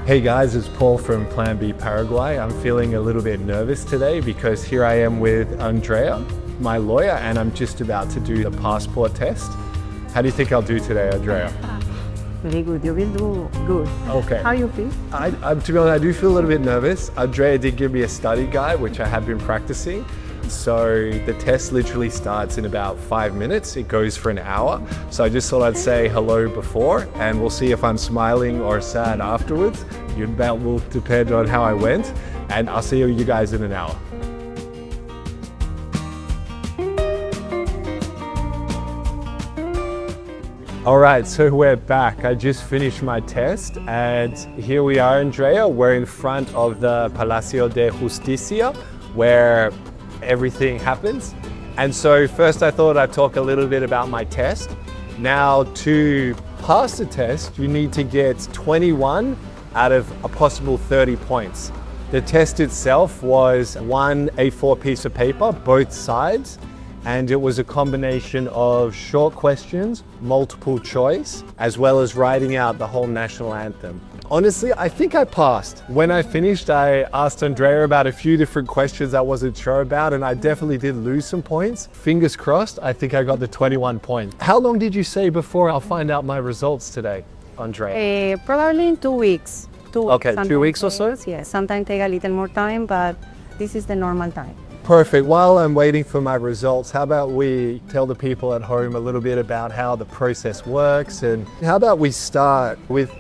Hey guys, it's Paul from Plan B Paraguay. I'm feeling a little bit nervous today because here I am with Andrea, my lawyer, and I'm just about to do the passport test. How do you think I'll do today, Andrea? Very good, you will do good. Okay. How you feel? To be honest, I do feel a little bit nervous. Andrea did give me a study guide, which I have been practicing. So the test literally starts in about 5 minutes. It goes for an hour. So I just thought I'd say hello before, and we'll see if I'm smiling or sad afterwards. That will depend on how I went, and I'll see you guys in an hour. All right, so we're back. I just finished my test, and here we are, Andrea. We're in front of the Palacio de Justicia, where everything happens. And so first I thought I'd talk a little bit about my test. Now, to pass the test, you need to get 21 out of a possible 30 points. The test itself was one A4 piece of paper, both sides, and it was a combination of short questions, multiple choice, as well as writing out the whole national anthem. Honestly, I think I passed. When I finished, I asked Andrea about a few different questions I wasn't sure about, and I definitely did lose some points. Fingers crossed, I think I got the 21 points. How long did you say before I'll find out my results today, Andrea? Probably in 2 weeks. Okay, 2 weeks or so? Yeah, sometimes take a little more time, but this is the normal time. Perfect. While I'm waiting for my results, how about we tell the people at home a little bit about how the process works, and how about we start with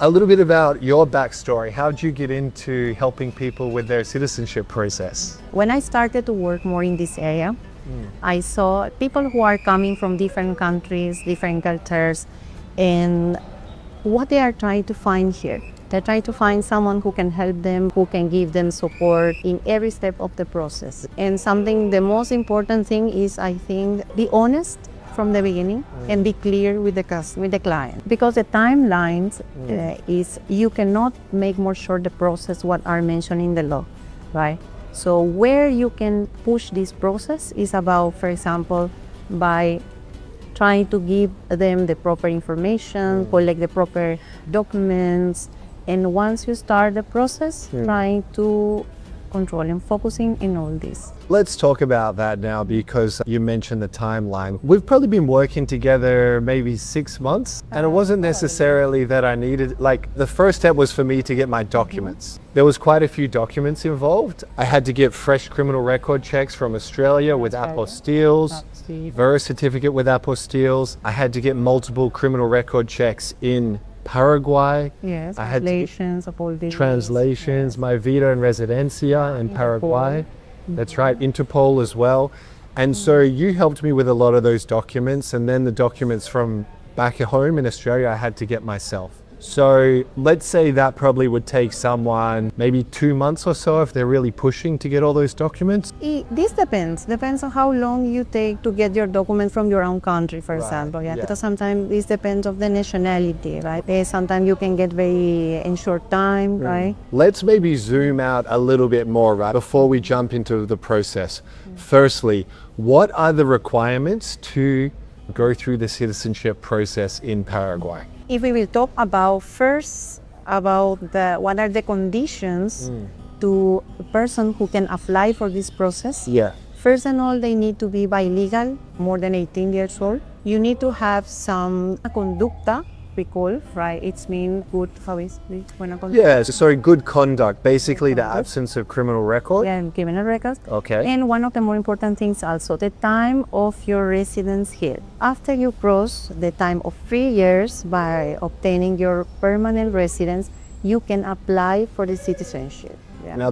a little bit about your backstory. How did you get into helping people with their citizenship process? When I started to work more in this area, I saw people who are coming from different countries, different cultures, and what they are trying to find here. They try to find someone who can help them, who can give them support in every step of the process. And the most important thing is, I think, be honest from the beginning and be clear with the client. Because the timelines is, you cannot make more short the process what are mentioned in the law, right? So where you can push this process is about, for example, by trying to give them the proper information, collect the proper documents, and once you start the process, trying to control and focusing in all this. Let's talk about that now, because you mentioned the timeline. We've probably been working together maybe 6 months, and it wasn't necessarily that I needed, the first step was for me to get my documents. There was quite a few documents involved. I had to get fresh criminal record checks from Australia with apostilles, birth certificate with apostilles. I had to get multiple criminal record checks in Paraguay. Yes, I had translations of all these. Translations, my visa and residencia in Paraguay. That's right, Interpol as well. And so you helped me with a lot of those documents, and then the documents from back at home in Australia I had to get myself. So let's say that probably would take someone maybe 2 months or so if they're really pushing to get all those documents. This depends on how long you take to get your document from your own country, for example. Yeah. Because sometimes this depends on the nationality, right? Sometimes you can get very in short time, right? Let's maybe zoom out a little bit more, right, before we jump into the process. Firstly, what are the requirements to go through the citizenship process in Paraguay? If we will talk about what are the conditions to a person who can apply for this process. First and all, they need to be bilingual, more than 18 years old. You need to have some conducta, we call, right? It's mean good, how is this? Buena conducta. Yeah, so good conduct, basically the absence of criminal record. Yeah, criminal records. Okay. And one of the more important things also, the time of your residence here. After you cross the time of 3 years by obtaining your permanent residence, you can apply for the citizenship. Yeah. Now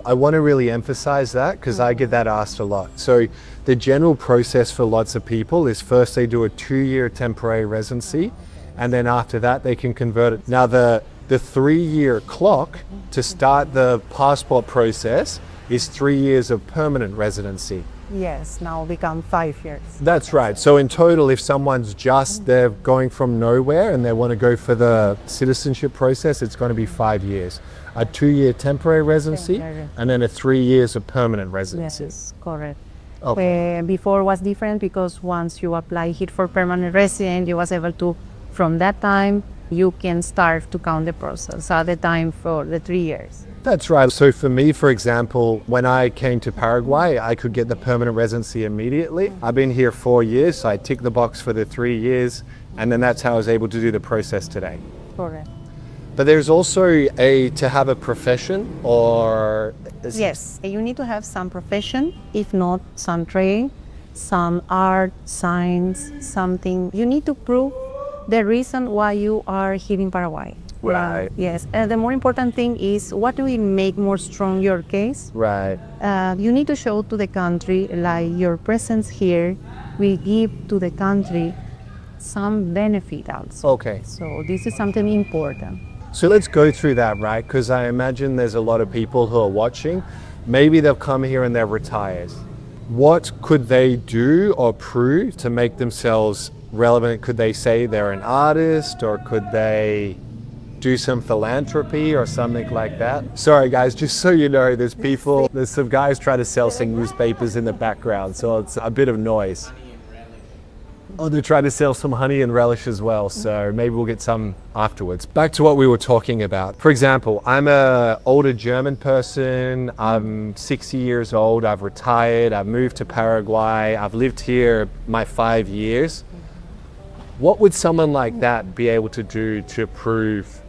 I want to really emphasize that, because I get that asked a lot. So the general process for lots of people is first they do a 2-year temporary residency, and then after that they can convert it. Now the 3-year clock to start the passport process is 3 years of permanent residency. Yes, now become 5 years. That's right. So in total, if someone's they're going from nowhere and they want to go for the citizenship process, it's going to be 5 years. A 2-year temporary residency, and then a 3 years of permanent residency. Yes, correct. Okay. Before was different because once you apply here for permanent resident, you was able to, from that time, you can start to count the process at the time for the 3 years. That's right. So for me, for example, when I came to Paraguay, I could get the permanent residency immediately. I've been here 4 years, so I ticked the box for the 3 years, and then that's how I was able to do the process today. Correct. But there's also to have a profession or... Yes, you need to have some profession, if not some trade, some art, science, something. You need to prove the reason why you are here in Paraguay. Right. Yes, and the more important thing is what will make more strong your case. Right. You need to show to the country, like your presence here will give to the country some benefit also. Okay. So this is something important. So let's go through that, right? Because I imagine there's a lot of people who are watching. Maybe they've come here and they're retired. What could they do or prove to make themselves relevant? Could they say they're an artist, or could they do some philanthropy or something like that? Sorry guys, just so you know, there's some guys trying to sell some newspapers in the background, so it's a bit of noise. Oh, they're trying to sell some honey and relish as well, so maybe we'll get some afterwards. Back to what we were talking about. For example, I'm an older German person, I'm 60 years old, I've retired, I've moved to Paraguay, I've lived here my 5 years. What would someone like that be able to do to prove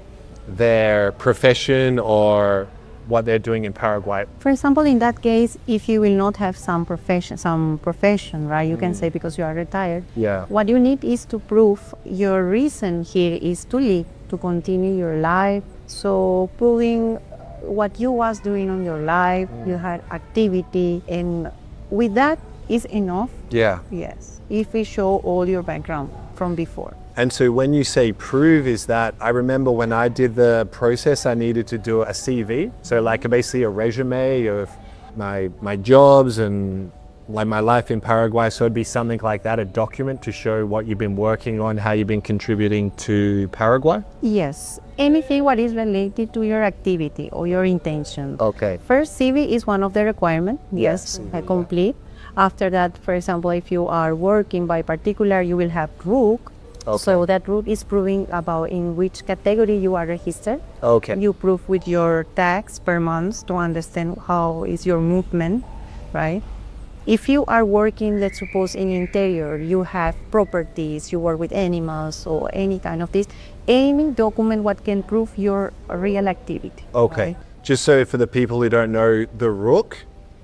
their profession or what they're doing in Paraguay? For example, in that case, if you will not have some profession, right? You can say because you are retired. Yeah. What you need is to prove your reason here is to live, to continue your life. So proving what you was doing on your life, you had activity, and with that is enough. Yeah. Yes. If we show all your background from before. And so when you say prove, is that, I remember when I did the process, I needed to do a CV. So like basically a resume of my jobs and like my life in Paraguay. So it'd be something like that, a document to show what you've been working on, how you've been contributing to Paraguay? Yes. Anything what is related to your activity or your intention. Okay. First, CV is one of the requirements. Yes, complete. After that, for example, if you are working by particular, you will have RUC. Okay. So that RUC is proving about in which category you are registered. Okay. You prove with your tax per month to understand how is your movement, right? If you are working, let's suppose in interior, you have properties, you work with animals or any kind of this, any document what can prove your real activity. Okay. Right? Just so for the people who don't know, the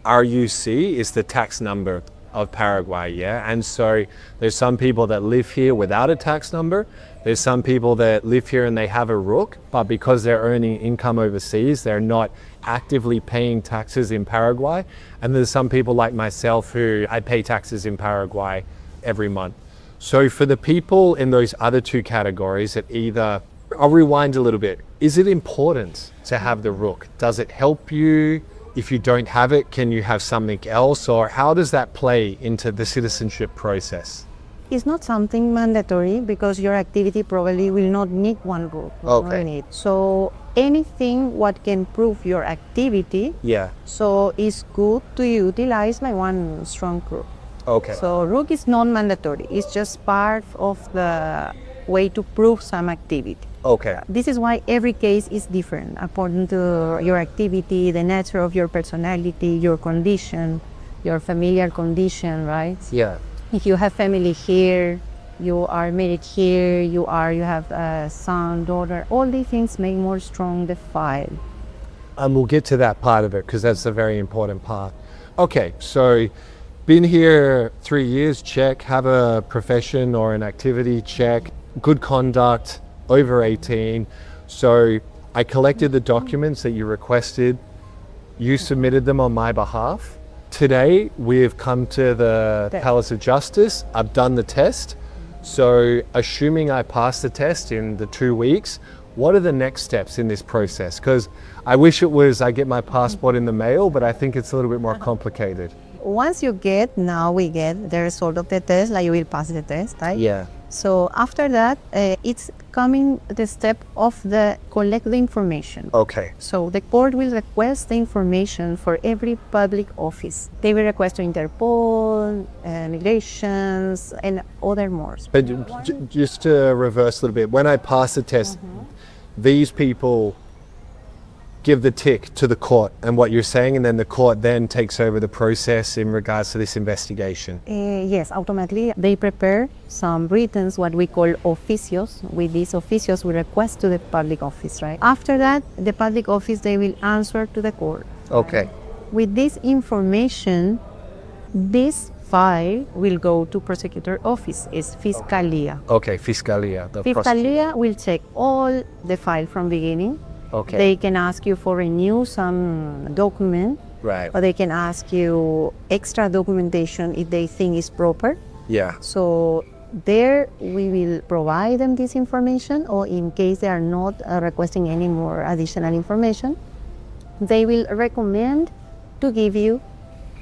RUC is the tax number of Paraguay, yeah? And so there's some people that live here without a tax number. There's some people that live here and they have a RUC, but because they're earning income overseas, they're not actively paying taxes in Paraguay. And there's some people like myself who I pay taxes in Paraguay every month. So for the people in those other two categories that either, I'll rewind a little bit. Is it important to have the RUC? Does it help you? If you don't have it, can you have something else? Or how does that play into the citizenship process? It's not something mandatory because your activity probably will not need one RUC. Okay. So anything what can prove your activity, Yeah. so it's good to utilize like one strong RUC. Okay. So RUC is non-mandatory. It's just part of the way to prove some activity. Okay. This is why every case is different according to your activity, the nature of your personality, your condition, your familiar condition, right? Yeah. If you have family here, you are married here, you have a son, daughter, all these things make more strong the file. And we'll get to that part of it because that's a very important part. Okay, so been here 3 years, check. Have a profession or an activity, check. Good conduct, over 18. So I collected the documents that you requested. You submitted them on my behalf. Today, we've come to the Palace of Justice. I've done the test. So assuming I pass the test in the 2 weeks, what are the next steps in this process? Because I wish it was I get my passport in the mail, but I think it's a little bit more complicated. Once you get, we get the result of the test, like you will pass the test, right? Yeah. So after that, it's coming the step of the collect the information. Okay. So the court will request the information for every public office. They will request to Interpol, migrations, and other more. But just to reverse a little bit, when I pass the test, these people give the tick to the court and what you're saying, and then the court then takes over the process in regards to this investigation. Yes, automatically they prepare some written, what we call oficios. With these oficios, we request to the public office, right? After that, the public office, they will answer to the court. Okay. With this information, this file will go to prosecutor office, is Fiscalía. Okay, Fiscalía. Fiscalía will check all the file from beginning. Okay. They can ask you for renew some document, Right. or they can ask you extra documentation if they think is proper. Yeah. So there we will provide them this information, or in case they are not requesting any more additional information, they will recommend to give you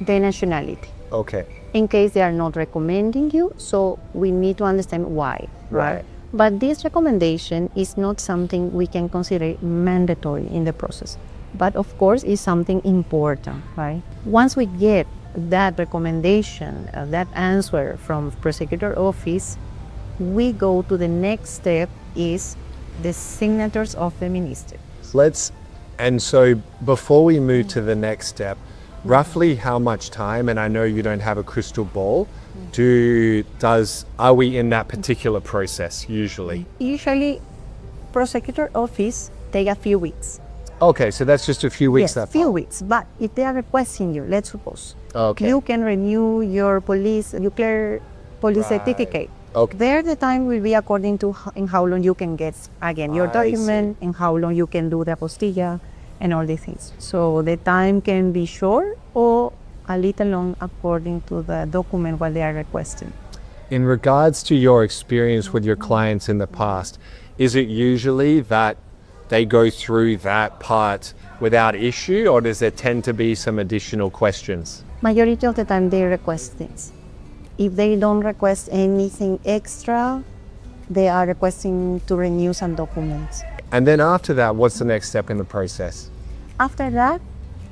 the nationality. Okay. In case they are not recommending you, so we need to understand why. Right. But this recommendation is not something we can consider mandatory in the process, but of course is something important, right? Once we get that recommendation, that answer from prosecutor office, we go to the next step, is the signatures of the minister. And so before we move to the next step, roughly how much time, and I know you don't have a crystal ball, are we in that particular process usually? Usually, prosecutor office take a few weeks. Okay, so that's just a few weeks. Yes, few weeks. But if they are requesting you, let's suppose, Okay. you can renew your nuclear police certificate. Okay. There, the time will be according to in how long you can get again your document, and how long you can do the apostilla, and all these things. So the time can be short or a little long according to the document what they are requesting. In regards to your experience with your clients in the past, is it usually that they go through that part without issue, or does there tend to be some additional questions? Majority of the time they request things. If they don't request anything extra, they are requesting to renew some documents. And then after that, what's the next step in the process? After that,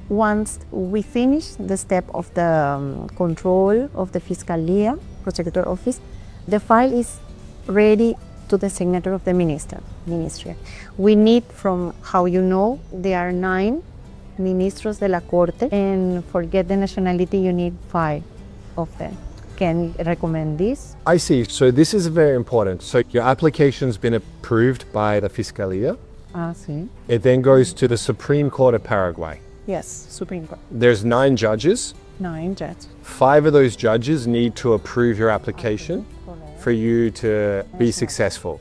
once we finish the step of the control of the Fiscalía, prosecutor office, the file is ready to the signature of the ministry. We need, from how you know, there are 9 ministros de la Corte, and forget the nationality, you need 5 of them. Can recommend this. I see. So this is very important. So your application's been approved by the Fiscalía. Sí. It then goes to the Supreme Court of Paraguay. Yes, Supreme Court. There's 9 judges. 9 judges. 5 of those judges need to approve your application for you to be successful.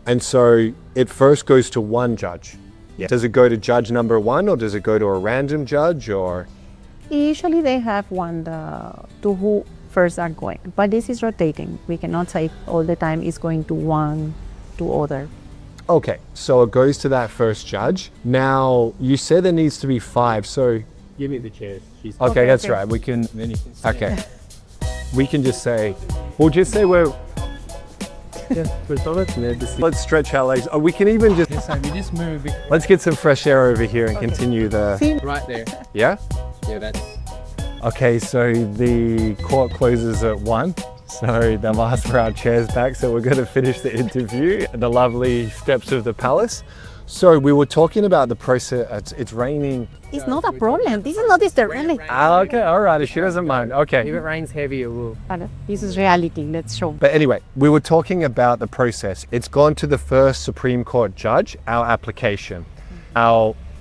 And so it first goes to one judge. Yeah. Does it go to judge number 1, or does it go to a random judge, or? Usually they have one to who first are going, but this is rotating. We cannot say all the time it's going to one to other. Okay, so it goes to that first judge. Now, you said there needs to be 5, so... Give me the chair. Okay, that's right. We can... Then you can sit. Okay. We can just say... We'll just say we're... Let's stretch our legs. Oh, we can even just... So we just move Let's get some fresh air over here and continue the... right there. Yeah? Yeah, that's... Okay, so the court closes at 1. So they've asked for our chairs back, so we're going to finish the interview at the lovely steps of the palace. So we were talking about the process. It's raining. It's not a problem. This is not the reality. Okay, all right. She doesn't mind. If Okay. it rains heavy, it will. This is reality. Let's show. But anyway, we were talking about the process. It's gone to the first Supreme Court judge, our application.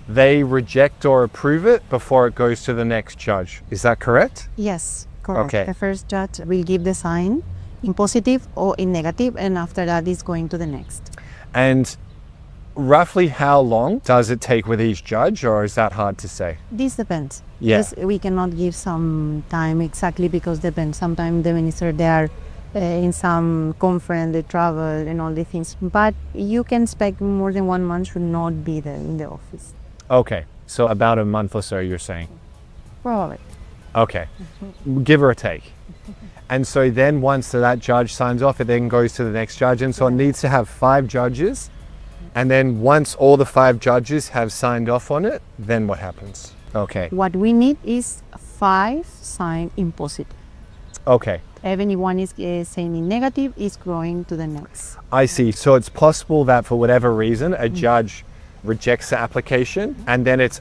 They reject or approve it before it goes to the next judge. Is that correct? Yes, correct. Okay. The first judge will give the sign in positive or in negative, and after that is going to the next. And roughly how long does it take with each judge, or is that hard to say? This depends. Yeah. Yes, we cannot give some time exactly, because depends. Sometimes the minister, they are in some conference, they travel and all the things. But you can expect more than 1 month should not be there in the office. Okay, so about a month or so, you're saying? Probably. Okay, give or take. And so then once that judge signs off, it then goes to the next judge. And so it needs to have 5 judges. And then once all the 5 judges have signed off on it, then what happens? Okay. What we need is 5 sign in positive. Okay. Even if one is saying in negative, is going to the next. I see. So it's possible that for whatever reason, a judge rejects the application and then it's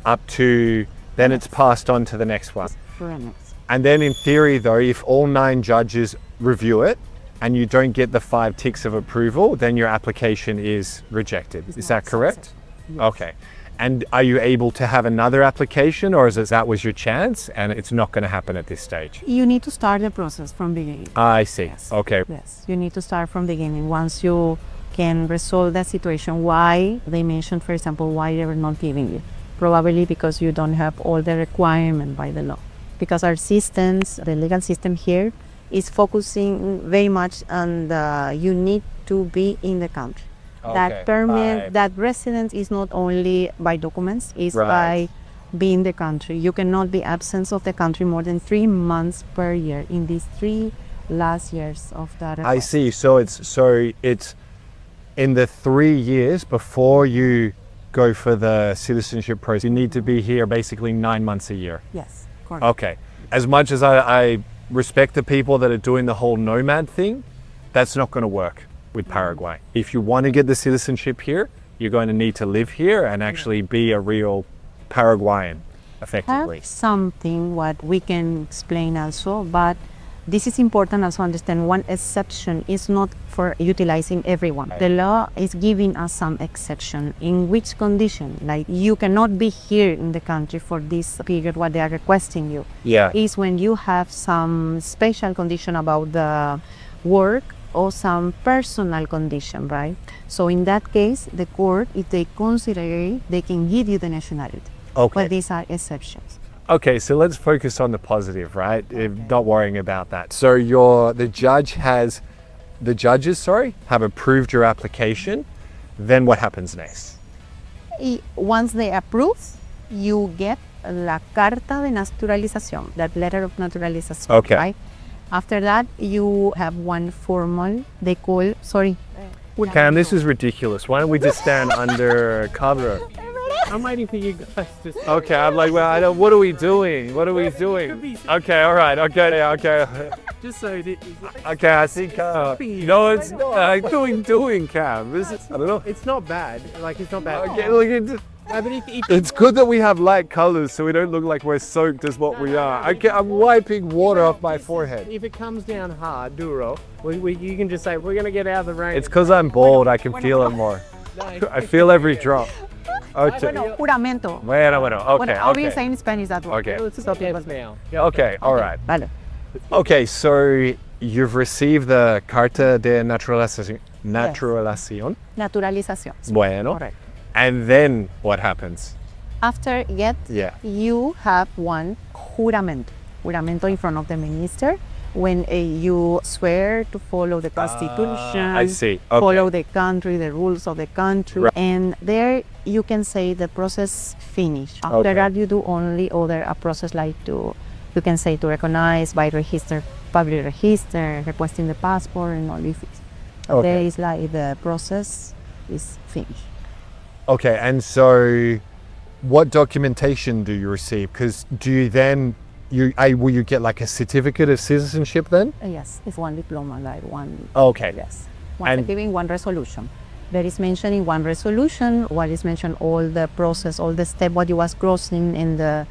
it's passed on to the next one. For the next. And then in theory though, if all 9 judges review it and you don't get the 5 ticks of approval, then your application is rejected. Is that correct? Yes. Okay. And are you able to have another application, or is it that was your chance and it's not going to happen at this stage? You need to start the process from beginning. I see. Yes. Okay. Yes, you need to start from the beginning. Once you can resolve that situation, why they mentioned, for example, why they were not giving you. Probably because you don't have all the requirement by the law. Because our systems, the legal system here, is focusing very much on you need to be in the country. Okay. That permit, that residence is not only by documents, it's by being in the country. You cannot be absent of the country more than 3 months per year in these 3 last years of that. I see. So it's in the 3 years before you go for the citizenship process, you need to be here basically 9 months a year. Yes, correct. Okay. As much as I respect the people that are doing the whole nomad thing, that's not going to work with Paraguay. If you want to get the citizenship here, you're going to need to live here and actually be a real Paraguayan, effectively. Have something what we can explain also, but this is important also understand one exception is not for utilizing everyone. Right. The law is giving us some exception. In which condition? Like you cannot be here in the country for this period what they are requesting you. Yeah. Is when you have some special condition about the work or some personal condition, right? So in that case, the court, if they consider it, they can give you the nationality. Okay. But these are exceptions. Okay, so let's focus on the positive, right? Not worrying about that. So the judges have approved your application. Then what happens next? Once they approve, you get la carta de naturalización, that letter of naturalización, Okay. right? After that, you have one formal, they call, sorry. Cam, this is ridiculous. Why don't we just stand under cover? I'm waiting for you guys to say. Okay, I'm like, well, what are we doing? What are we doing? Okay, all right, okay. Just so that Okay, I see Cam. No, it's not. Doing Cam. This is, I don't know. it's not bad. Like it's not bad. Okay, look at No, but if it's good that we have light colors so we don't look like we're soaked as what we are. I'm wiping water off my forehead. If it comes down hard, duro, you can just say we're gonna get out of the rain. It's because I'm bald, I can feel it more. I feel every drop. Okay. Bueno, juramento. Bueno, okay, Bueno, how do you okay. say in Spanish that word? Okay. Let's stop it now. Yeah, okay, all right. Vale. Okay, so you've received the Carta de Naturalización. Naturalización. Bueno. Correct. And then what happens? After Yeah. you have one juramento in front of the minister when you swear to follow the constitution, I see. Okay. follow the country, the rules of the country, Right. and there you can say the process finished. After Okay. that, you do only a process like you can say to recognize by register, public register, requesting the passport and all this. Okay. There is like the process is finished. Okay, and so what documentation do you receive? Because do you then, will you get like a certificate of citizenship then? Yes, it's one diploma, like one. Okay. Yes, one And- certificate, one resolution. There is mentioned in one resolution. What is mentioned all the process, all the step what you was crossing in the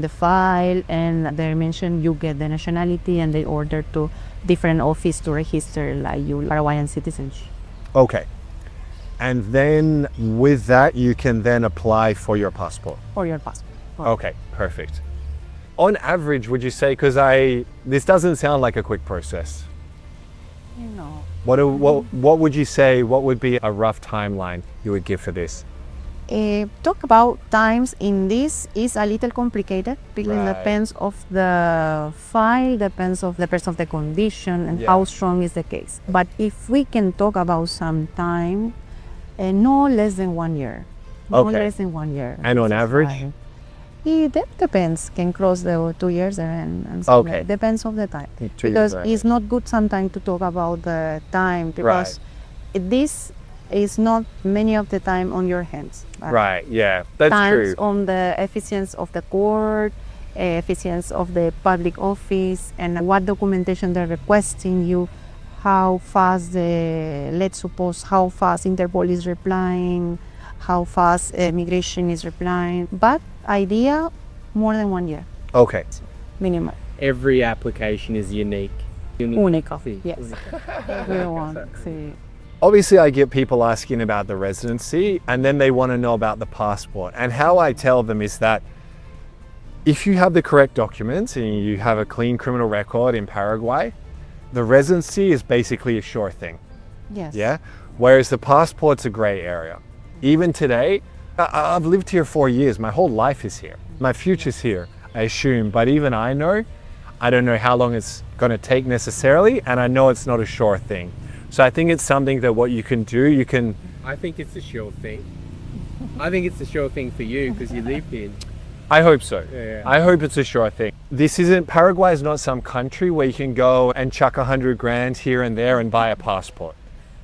file, and they mentioned you get the nationality and they order to different office to register like you Paraguayan citizenship. Okay. And then with that, you can then apply for your passport. Or your passport. Okay, perfect. On average, would you say, because this doesn't sound like a quick process. You know, What would you say, what would be a rough timeline you would give for this? talk about times in this is a little complicated because Right. it depends of the file, depends of the condition and Yeah. how strong is the case. But if we can talk about some time, no less than 1 year. No Okay. less than 1 year. And on This is average? fine. That depends. Can cross the 2 years and so Okay. depends of the time. 2 years, Because right. it's not good sometimes to talk about the time because this is not many of the time on your hands. Right, yeah, that's Times true. on the efficiency of the court, efficiency of the public office, and what documentation they're requesting you, how fast let's suppose how fast Interpol is replying, how fast immigration is replying. But idea, more than 1 year, Okay. minimum. Every application is unique. Único, Sí, yes. Everyone, sí. Obviously, I get people asking about the residency and then they want to know about the passport. And how I tell them is that if you have the correct documents and you have a clean criminal record in Paraguay, the residency is basically a sure thing. Yes. Yeah. Whereas the passport's a gray area. Even today, I've lived here 4 years. My whole life is here. My future's here, I assume. But even I don't know how long it's going to take necessarily. And I know it's not a sure thing. So I think it's something that what you can do, you can. I think it's a sure thing. I think it's a sure thing for you because you live here. I hope so. Yeah. I hope it's a sure thing. Paraguay is not some country where you can go and chuck 100 grand here and there and buy a passport.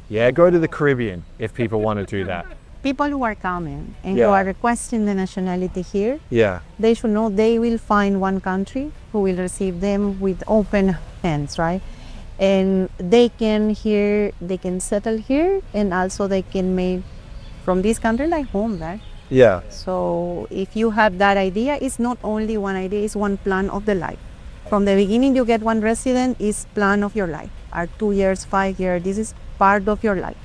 Yeah, go to the Caribbean if people want to do that. People who are coming and Yeah. who are requesting the nationality here, Yeah, they should know they will find one country who will receive them with open hands, right? And they can settle here, and also they can make from this country like home, right? yeah, So if you have that idea, it's not only one idea, it's one plan of the life. From the beginning you get one resident, is plan of your life. Are 2 years, 5 years, this is part of your life.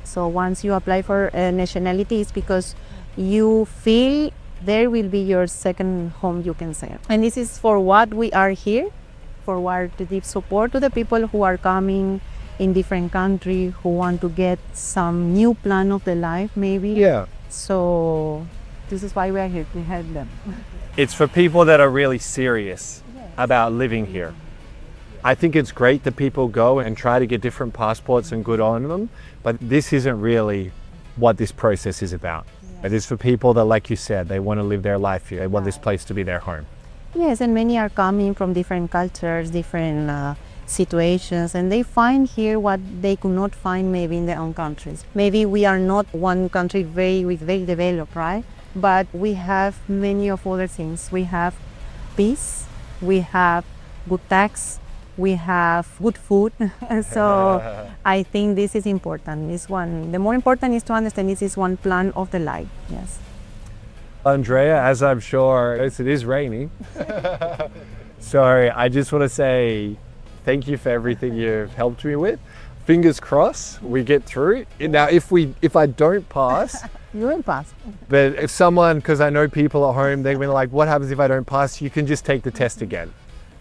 So once you apply for a nationality, it's because you feel there will be your second home, you can say. And this is for what we are here, for what to give support to the people who are coming in different countries, who want to get some new plan of the life maybe. yeah. So this is why we are here, to help them. It's for people that are really serious about living here. I think it's great that people go and try to get different passports and good on them, but this isn't really what this process is about. It is for people that, like you said, they want to live their life here. They want this place to be their home. Yes, and many are coming from different cultures, different situations, and they find here what they could not find maybe in their own countries. Maybe we are not one country very developed, right? But we have many of other things. We have peace, we have good tax, we have good food. So I think this is important. The more important is to understand this is one plan of the life. Yes. Andrea, as I'm sure it is raining, so I just want to say thank you for everything you've helped me with. Fingers crossed we get through. Now, if I don't pass, You will pass. but if someone, because I know people at home, they've been like, what happens if I don't pass? You can just take the test again.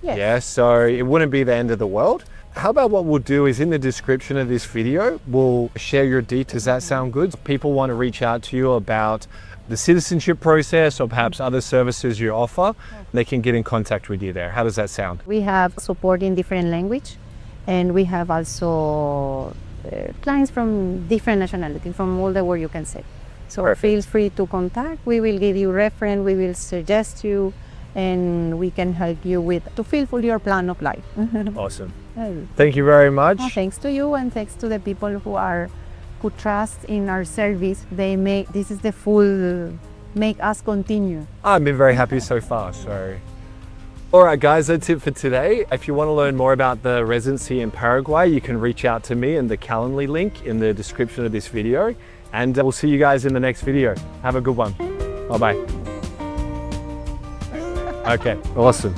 Yes. Yeah, so it wouldn't be the end of the world. How about what we'll do is in the description of this video, we'll share your details. Does that sound good? People want to reach out to you about the citizenship process or perhaps other services you offer, they can get in contact with you there. How does that sound? We have support in different language, and we have also clients from different nationalities, from all the world, you can say. So Perfect. feel free to contact. We will give you reference, we will suggest you, and we can help you to fulfill your plan of life. Awesome. Thank you very much. Thanks to you, and thanks to the people who trust in our service. This is the full make us continue. I've been very happy so far. So, all right, guys, that's it for today. If you want to learn more about the residency in Paraguay, you can reach out to me in the Calendly link in the description of this video. And we'll see you guys in the next video. Have a good one. Bye-bye. Okay, awesome.